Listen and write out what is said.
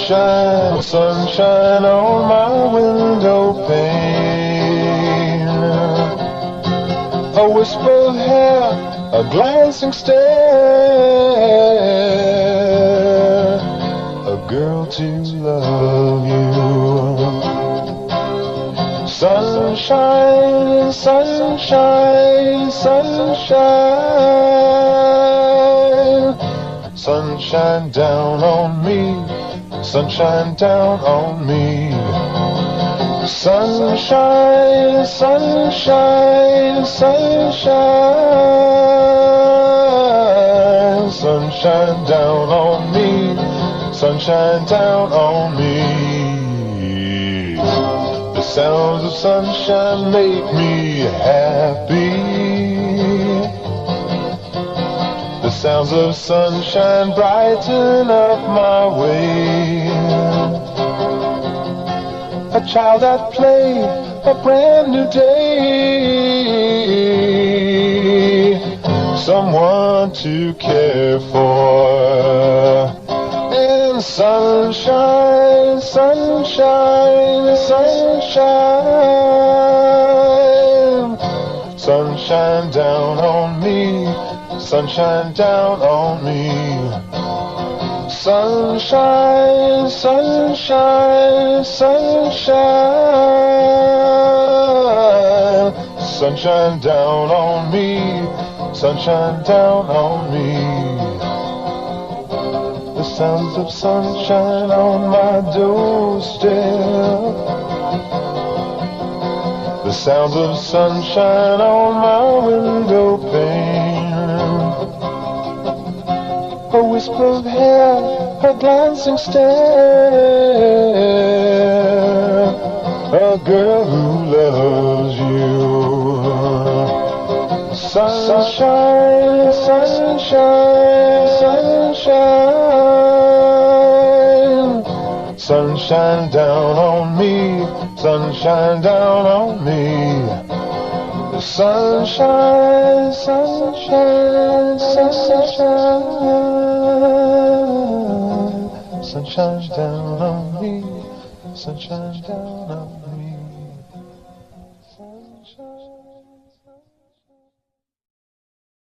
Sunshine, sunshine on my window pane. A wisp of hair, a glancing stare, a girl to love you. Sunshine, sunshine, sunshine. Sunshine down on me, sunshine down on me. Sunshine, sunshine, sunshine. Sunshine down on me, sunshine down on me. The sounds of sunshine make me happy. The sounds of sunshine brighten up my way. A child at play, a brand new day. Someone to care for. And sunshine, sunshine, sunshine. Sunshine down on me, sunshine down on me. Sunshine, sunshine, sunshine. Sunshine down on me, sunshine down on me. The sounds of sunshine on my doorstep. The sounds of sunshine on my window pane. A wisp of hair, a glancing stare, a girl who loves you. Sunshine, sunshine, sunshine. Sunshine down on me, sunshine down on me. Sunshine, sunshine, sunshine. Sunshine down on me, sunshine down on me.